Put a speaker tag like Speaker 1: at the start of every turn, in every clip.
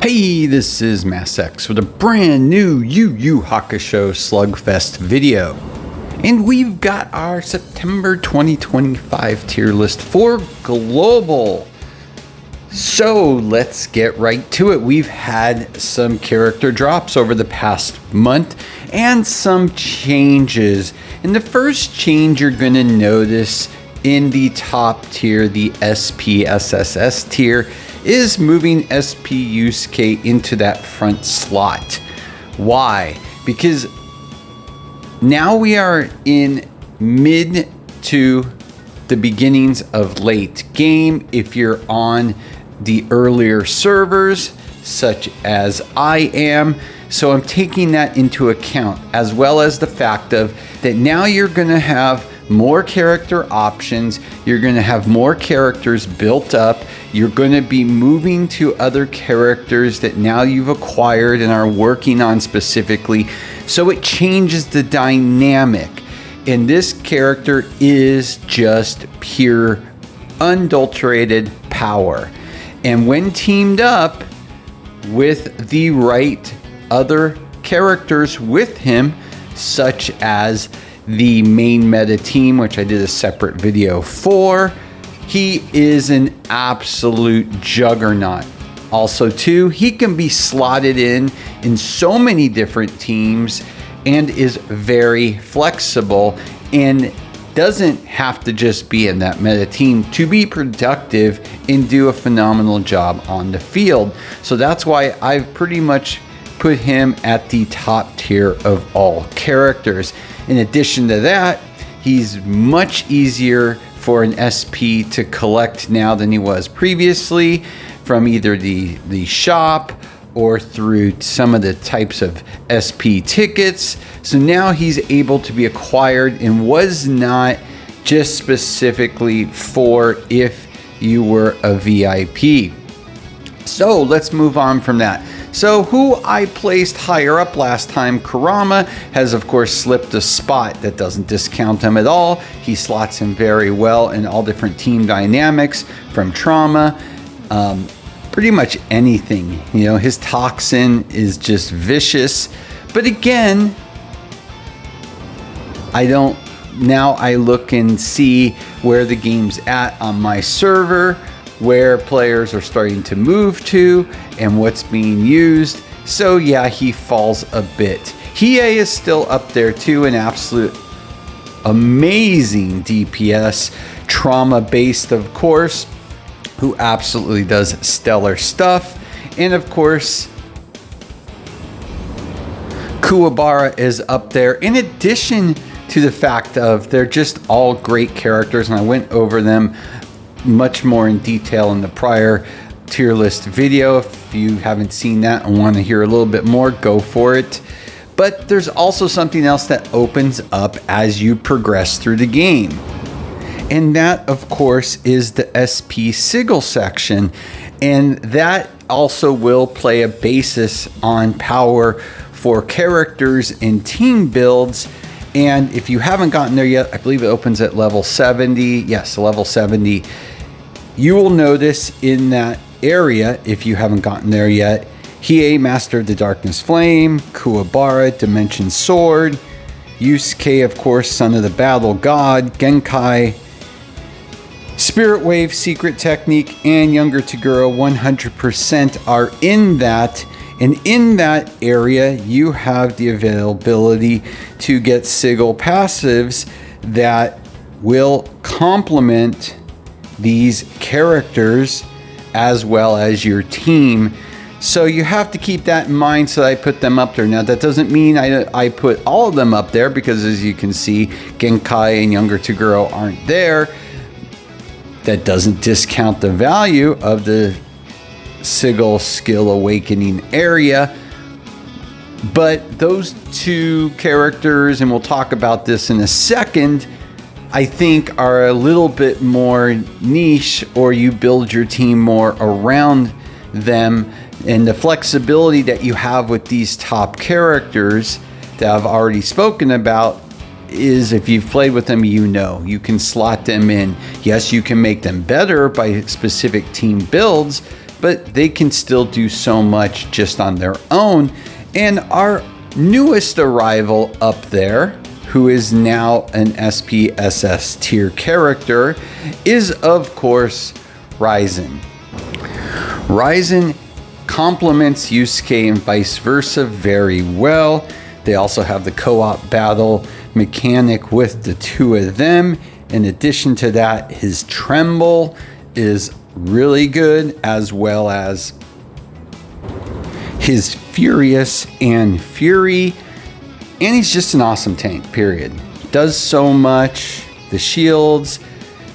Speaker 1: Hey, this is MassX with a brand new Yu Yu Hakusho Slugfest video. And we've got our September 2025 tier list for global. So let's get right to it. We've had some character drops over the past month and some changes. And the first change you're going to notice in the top tier, the SPSSS tier, is moving SP Yusuke into that front slot. Why? Because now we are in mid to the beginnings of late game. If you're on the earlier servers, such as I am, so I'm taking that into account, as well as the fact of that now you're going to have more character options, you're going to have more characters built up, you're going to be moving to other characters that now you've acquired and are working on specifically, so it changes the dynamic. And this character is just pure, unadulterated power. And when teamed up with the right other characters with him, such as the main meta team, which I did a separate video for, he is an absolute juggernaut. Also too, he can be slotted in so many different teams and is very flexible and doesn't have to just be in that meta team to be productive and do a phenomenal job on the field. So that's why I've pretty much put him at the top tier of all characters. In addition to that, he's much easier for an SP to collect now than he was previously from either the shop or through some of the types of SP tickets. So now he's able to be acquired and was not just specifically for if you were a VIP. So let's move on from that. So who I placed higher up last time, Kurama, has of course slipped a spot. That doesn't discount him at all. He slots him very well in all different team dynamics, from trauma, pretty much anything. You know, his toxin is just vicious. But again, now I look and see where the game's at on my server, where players are starting to move to and what's being used. So yeah, he falls a bit. Hiei is still up there too, an absolute amazing DPS, trauma based of course, who absolutely does stellar stuff. And of course, Kuwabara is up there, in addition to the fact of they're just all great characters, and I went over them much more in detail in the prior tier list video. If you haven't seen that and want to hear a little bit more, go for it. But there's also something else that opens up as you progress through the game. And that, of course, is the SP Sigil section. And that also will play a basis on power for characters and team builds. And if you haven't gotten there yet, I believe it opens at level 70. Yes, level 70. You will notice in that area, if you haven't gotten there yet, Hiei, Master of the Darkness Flame, Kuwabara, Dimension Sword, Yusuke, of course, Son of the Battle God, Genkai, Spirit Wave, Secret Technique, and Younger Toguro 100% are in that. And in that area, you have the availability to get Sigil passives that will complement these characters as well as your team. So you have to keep that in mind, so I put them up there. Now that doesn't mean I put all of them up there, because as you can see, Genkai and Younger Toguro aren't there. That doesn't discount the value of the Sigil Skill Awakening area. But those two characters, and we'll talk about this in a second, I think are a little bit more niche, or you build your team more around them. And the flexibility that you have with these top characters that I've already spoken about is, if you've played with them, you know you can slot them in. Yes, you can make them better by specific team builds, but they can still do so much just on their own. And our newest arrival up there, who is now an SPSS tier character, is of course Ryzen. Ryzen complements Yusuke and vice versa very well. They also have the co-op battle mechanic with the two of them. In addition to that, his tremble is really good, as well as his furious and fury. And he's just an awesome tank, period. Does so much. The shields,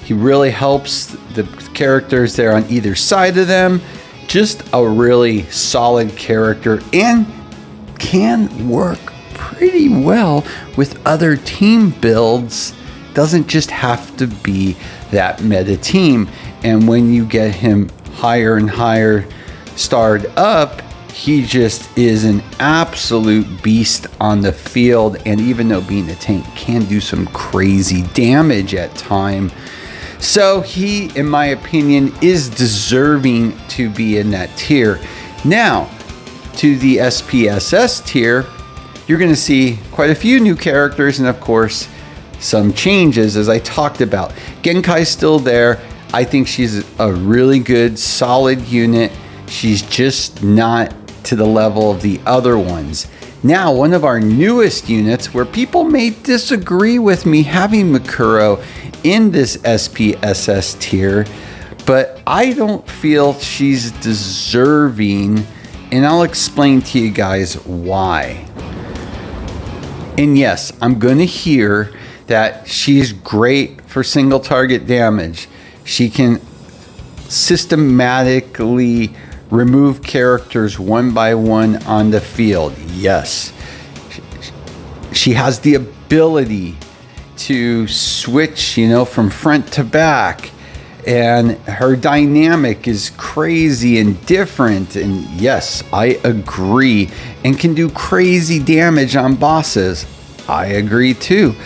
Speaker 1: he really helps the characters there on either side of them. Just a really solid character and can work pretty well with other team builds. Doesn't just have to be that meta team. And when you get him higher and higher starred up, he just is an absolute beast on the field. And even though being a tank can do some crazy damage at times, so he, in my opinion, is deserving to be in that tier. Now, to the SPSS tier, you're going to see quite a few new characters and, of course, some changes, as I talked about. Genkai's still there. I think she's a really good, solid unit. She's just not to the level of the other ones. Now, one of our newest units, where people may disagree with me having Mikuro in this SPSS tier, but I don't feel she's deserving, and I'll explain to you guys why. And yes, I'm going to hear that she's great for single target damage. She can systematically remove characters one by one on the field. Yes. She has the ability to switch, from front to back. And her dynamic is crazy and different. And yes, I agree. And can do crazy damage on bosses. I agree too.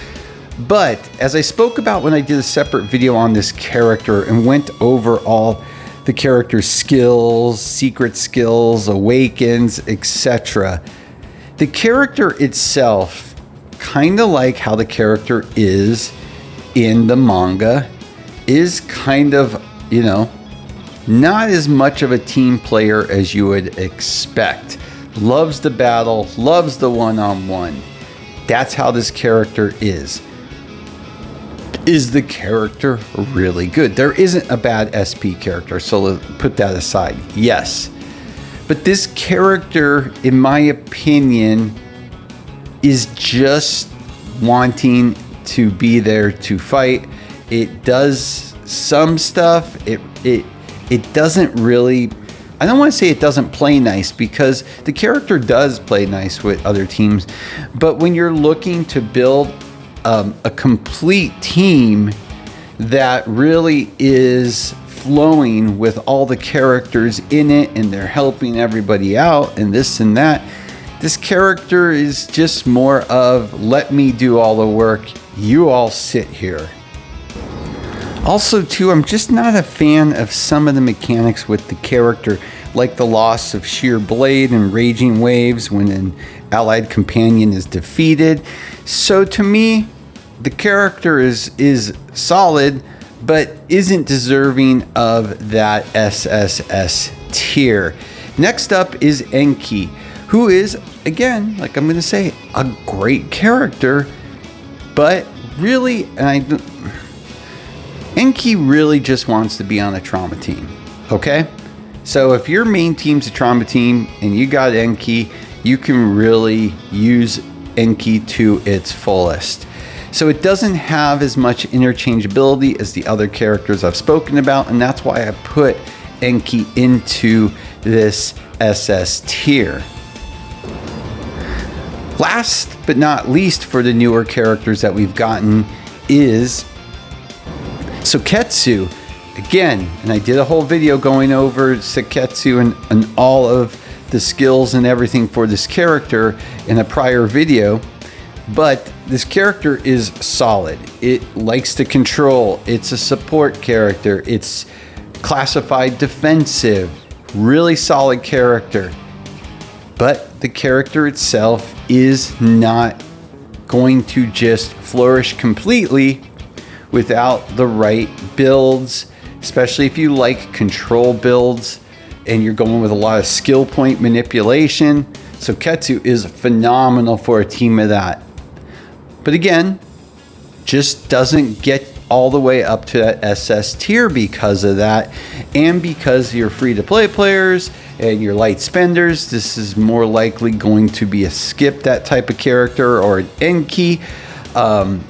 Speaker 1: But as I spoke about when I did a separate video on this character and went over all the character's skills, secret skills, awakens, etc., the character itself, kind of like how the character is in the manga, is kind of, not as much of a team player as you would expect. Loves the battle, loves the one-on-one. That's how this character is. Is the character really good? There isn't a bad SP character, so let's put that aside. Yes. But this character, in my opinion, is just wanting to be there to fight. It does some stuff. It doesn't really, I don't want to say it doesn't play nice, because the character does play nice with other teams. But when you're looking to build a complete team that really is flowing with all the characters in it, and they're helping everybody out and this and that, this character is just more of, let me do all the work, you all sit here. Also too, I'm just not a fan of some of the mechanics with the character, like the loss of sheer blade and raging waves when an allied companion is defeated. So to me, the character is solid, but isn't deserving of that SSS tier. Next up is Enki, who is, again, like I'm going to say, a great character, but really, Enki really just wants to be on a trauma team, okay? So if your main team's a trauma team and you got Enki, you can really use Enki to its fullest. So it doesn't have as much interchangeability as the other characters I've spoken about, and that's why I put Enki into this SS tier. Last but not least for the newer characters that we've gotten is Seketsu. Again, and I did a whole video going over Seketsu and all of the skills and everything for this character in a prior video. But this character is solid. It likes to control. It's a support character. It's classified defensive. really solid character. But the character itself is not going to just flourish completely without the right builds, especially if you like control builds and you're going with a lot of skill point manipulation. So Ketsu is phenomenal for a team of that. But again, just doesn't get all the way up to that SS tier because of that, and because you're free to play players and you're light spenders, this is more likely going to be a skip that type of character, or an end key,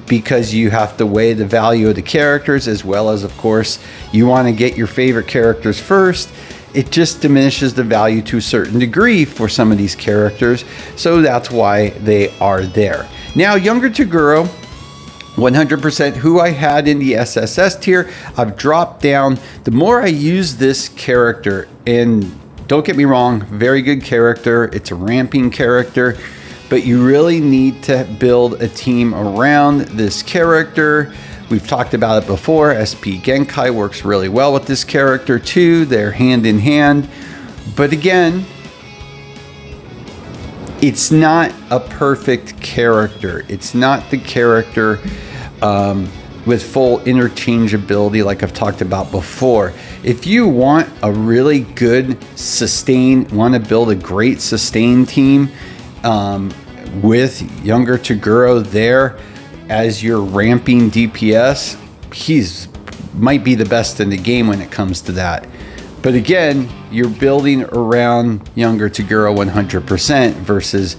Speaker 1: because you have to weigh the value of the characters, as well as, of course, you want to get your favorite characters first. It just diminishes the value to a certain degree for some of these characters, so that's why they are there. Now, Younger Toguro, 100% who I had in the SSS tier, I've dropped down. The more I use this character, and don't get me wrong, very good character, it's a ramping character, but you really need to build a team around this character. We've talked about it before. SP Genkai works really well with this character too. They're hand in hand. But again, it's not a perfect character. It's not the character with full interchangeability like I've talked about before. If you want a really good sustain, want to build a great sustain team with Younger Toguro there as your ramping DPS, he's might be the best in the game when it comes to that. But again, you're building around Younger Toguro 100% versus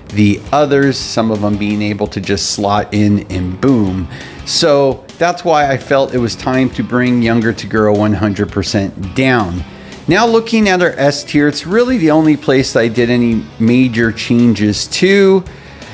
Speaker 1: the others, some of them being able to just slot in and boom. So that's why I felt it was time to bring Younger Toguro 100% down. Now looking at our S tier, it's really the only place I did any major changes to.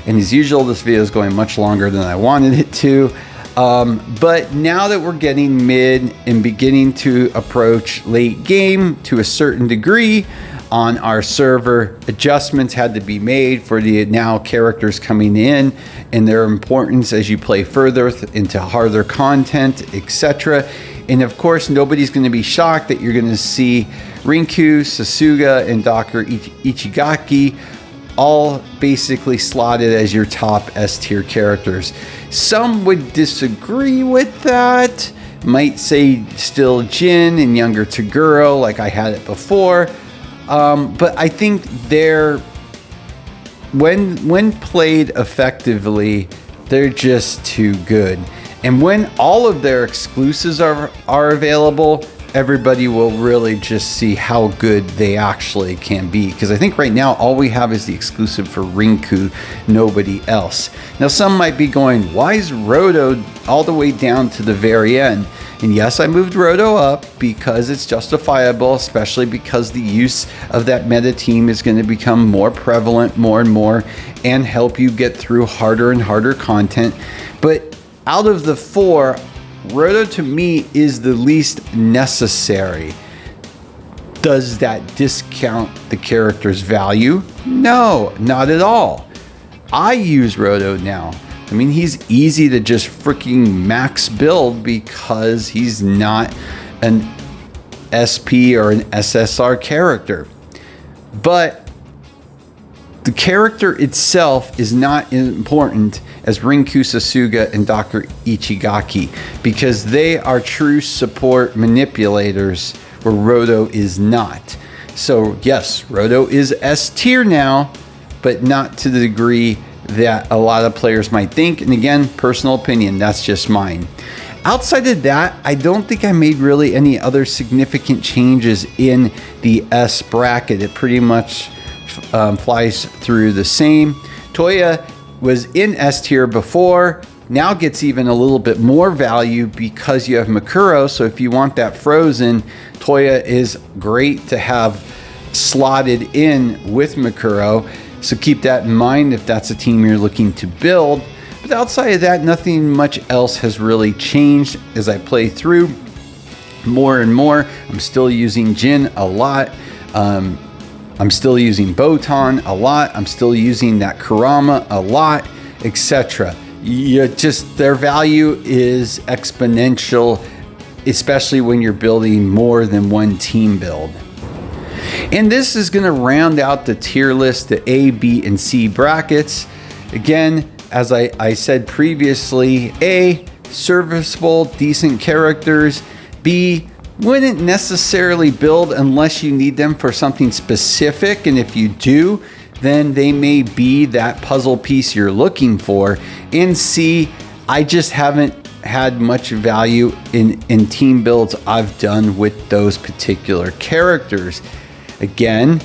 Speaker 1: And as usual, this video is going much longer than I wanted it to. But now that we're getting mid and beginning to approach late game to a certain degree on our server, adjustments had to be made for the now characters coming in and their importance as you play further into harder content, etc. And of course, nobody's going to be shocked that you're going to see Rinku, Sasuga, and Dr. Ichigaki all basically slotted as your top S tier characters. Some would disagree with that, might say still Jin and Younger Toguro like I had it before, but I think they're, when played effectively, they're just too good. And when all of their exclusives are available, everybody will really just see how good they actually can be. Because I think right now all we have is the exclusive for Rinku, nobody else. Now some might be going, why is Roto all the way down to the very end? And yes, I moved Roto up because it's justifiable, especially because the use of that meta team is going to become more prevalent more and more and help you get through harder and harder content. But out of the four, Roto to me is the least necessary. Does that discount the character's value? No, not at all. I use Roto now. I mean, he's easy to just freaking max build because he's not an SP or an SSR character. But the character itself is not important as Rinku, Sasuga, and Dr. Ichigaki, because they are true support manipulators where Roto is not. So yes, Roto is S tier now, but not to the degree that a lot of players might think. And again, personal opinion, that's just mine. Outside of that, I don't think I made really any other significant changes in the S bracket. It pretty much flies through the same. Toya was in S tier before, now gets even a little bit more value because you have Mikuro. So if you want that frozen, Toya is great to have slotted in with Mikuro. So keep that in mind if that's a team you're looking to build. But outside of that, nothing much else has really changed as I play through more and more. I'm still using Jin a lot. I'm still using Botan a lot. I'm still using that Kurama a lot, etc. Their value is exponential, especially when you're building more than one team build. And this is going to round out the tier list, the A, B, and C brackets. Again, as I said previously, A, serviceable, decent characters. B, wouldn't necessarily build unless you need them for something specific. And if you do, then they may be that puzzle piece you're looking for. And C, I just haven't had much value in team builds I've done with those particular characters. Again,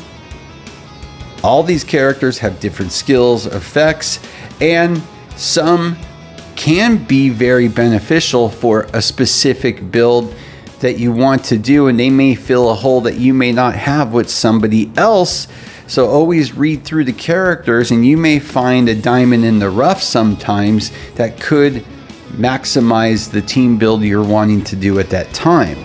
Speaker 1: all these characters have different skills, effects, and some can be very beneficial for a specific build that you want to do, and they may fill a hole that you may not have with somebody else. So always read through the characters, and you may find a diamond in the rough sometimes that could maximize the team build you're wanting to do at that time.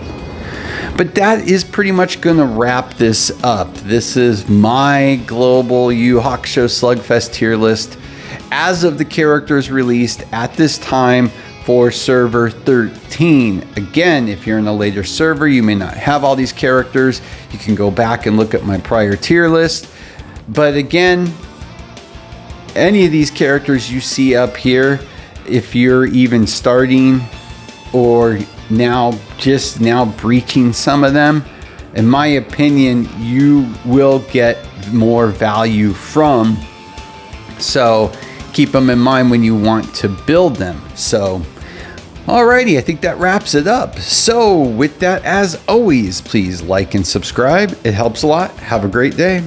Speaker 1: But that is pretty much going to wrap this up. This is my global Yu Yu Hakusho Slugfest tier list as of the characters released at this time for server 13. Again, if you're in a later server, you may not have all these characters. You can go back and look at my prior tier list. But again, any of these characters you see up here, if you're even starting or just now breaching some of them, in my opinion, you will get more value from. So keep them in mind when you want to build them. So, alrighty, I think that wraps it up. So with that, as always, please like and subscribe. It helps a lot. Have a great day.